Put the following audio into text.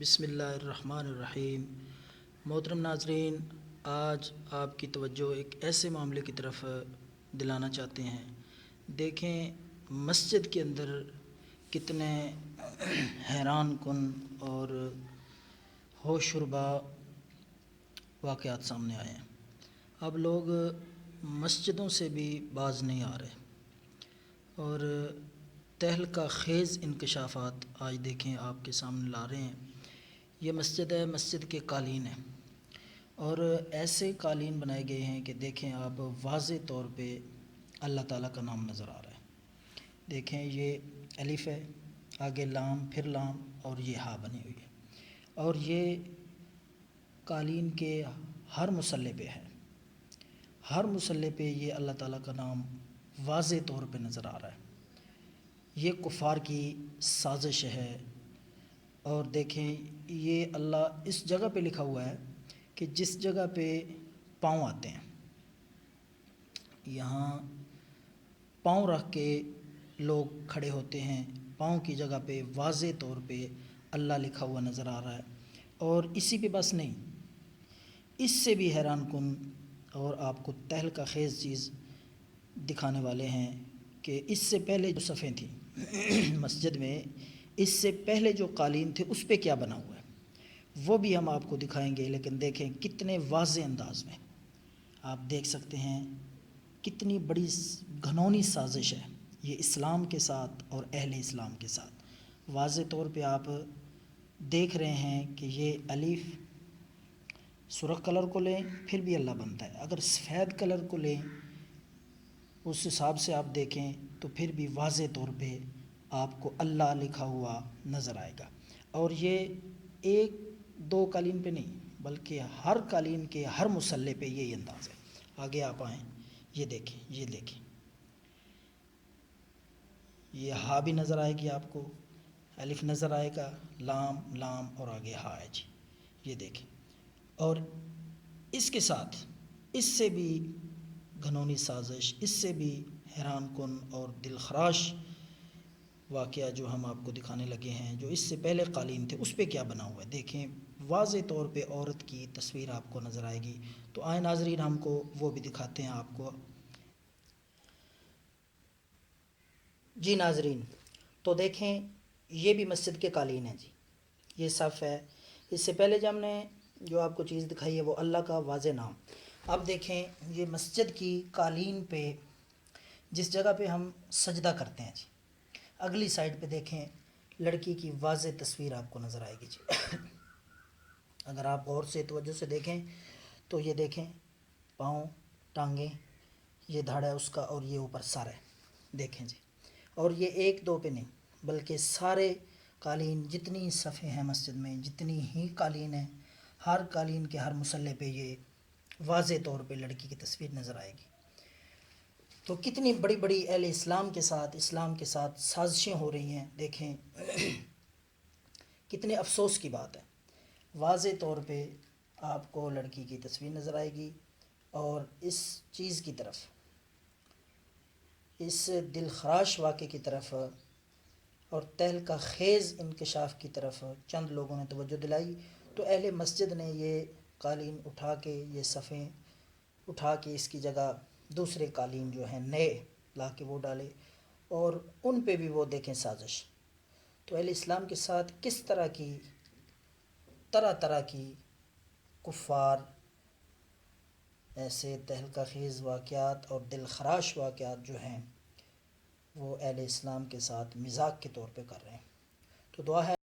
بسم اللہ الرحمن الرحیم۔ محترم ناظرین، آج آپ کی توجہ ایک ایسے معاملے کی طرف دلانا چاہتے ہیں۔ دیکھیں مسجد کے اندر کتنے حیران کن اور ہوش ربا واقعات سامنے آئے ہیں۔ اب لوگ مسجدوں سے بھی باز نہیں آ رہے اور تہلکہ خیز انکشافات آج دیکھیں آپ کے سامنے لا رہے ہیں۔ یہ مسجد ہے، مسجد کے قالین ہیں اور ایسے قالین بنائے گئے ہیں کہ دیکھیں آپ واضح طور پہ اللہ تعالیٰ کا نام نظر آ رہا ہے۔ دیکھیں یہ الف ہے، آگے لام، پھر لام اور یہ ہا بنی ہوئی ہے اور یہ قالین کے ہر مصلح پہ ہے۔ ہر مصلح پہ یہ اللہ تعالیٰ کا نام واضح طور پہ نظر آ رہا ہے۔ یہ کفار کی سازش ہے اور دیکھیں یہ اللہ اس جگہ پہ لکھا ہوا ہے کہ جس جگہ پہ پاؤں آتے ہیں، یہاں پاؤں رکھ کے لوگ کھڑے ہوتے ہیں، پاؤں کی جگہ پہ واضح طور پہ اللہ لکھا ہوا نظر آ رہا ہے۔ اور اسی پہ بس نہیں، اس سے بھی حیران کن اور آپ کو تہلکہ خیز چیز دکھانے والے ہیں کہ اس سے پہلے جو صفیں تھیں مسجد میں، اس سے پہلے جو قالین تھے اس پہ کیا بنا ہوا ہے وہ بھی ہم آپ کو دکھائیں گے۔ لیکن دیکھیں کتنے واضح انداز میں آپ دیکھ سکتے ہیں، کتنی بڑی گھنونی سازش ہے یہ اسلام کے ساتھ اور اہل اسلام کے ساتھ۔ واضح طور پہ آپ دیکھ رہے ہیں کہ یہ الف سرخ کلر کو لیں پھر بھی اللہ بنتا ہے، اگر سفید کلر کو لیں اس حساب سے آپ دیکھیں تو پھر بھی واضح طور پہ آپ کو اللہ لکھا ہوا نظر آئے گا۔ اور یہ ایک دو قالین پہ نہیں بلکہ ہر قالین کے ہر مصلح پہ یہی انداز ہے۔ آگے آپ آئیں، یہ دیکھیں، یہ دیکھیں، یہ ہا بھی نظر آئے گی آپ کو، الف نظر آئے گا، لام لام اور آگے ہا ہے جی، یہ دیکھیں۔ اور اس کے ساتھ اس سے بھی گھنونی سازش، اس سے بھی حیران کن اور دل خراش واقعہ جو ہم آپ کو دکھانے لگے ہیں، جو اس سے پہلے قالین تھے اس پہ کیا بنا ہوا ہے۔ دیکھیں واضح طور پہ عورت کی تصویر آپ کو نظر آئے گی، تو آئیں ناظرین ہم کو وہ بھی دکھاتے ہیں آپ کو۔ جی ناظرین، تو دیکھیں یہ بھی مسجد کے قالین ہیں جی، یہ صف ہے۔ اس سے پہلے جو ہم نے جو آپ کو چیز دکھائی ہے وہ اللہ کا واضح نام۔ اب دیکھیں یہ مسجد کی قالین پہ جس جگہ پہ ہم سجدہ کرتے ہیں جی، اگلی سائڈ پہ دیکھیں لڑکی کی واضح تصویر آپ کو نظر آئے گی جی۔ اگر آپ غور سے توجہ سے دیکھیں تو یہ دیکھیں پاؤں، ٹانگیں، یہ دھڑ ہے اس کا اور یہ اوپر سر ہے، دیکھیں جی۔ اور یہ ایک دو پہ نہیں بلکہ سارے قالین جتنی صفیں ہیں مسجد میں، جتنی ہی قالین ہیں، ہر قالین کے ہر مصلح پہ یہ واضح طور پہ لڑکی کی تصویر نظر آئے گی۔ تو کتنی بڑی بڑی اہل اسلام کے ساتھ سازشیں ہو رہی ہیں۔ دیکھیں کتنے افسوس کی بات ہے، واضح طور پہ آپ کو لڑکی کی تصویر نظر آئے گی اور اس چیز کی طرف، اس دل خراش واقعے کی طرف اور تہلکہ خیز انکشاف کی طرف چند لوگوں نے توجہ دلائی تو اہل مسجد نے یہ قالین اٹھا کے، یہ صفیں اٹھا کے اس کی جگہ دوسرے قالین جو ہیں نئے لا کے وہ ڈالے اور ان پہ بھی وہ دیکھیں سازش۔ تو اہل اسلام کے ساتھ کس طرح کی کفار ایسے تہلکہ خیز واقعات اور دل خراش واقعات جو ہیں وہ اہل اسلام کے ساتھ مذاق کے طور پہ کر رہے ہیں۔ تو دعا ہے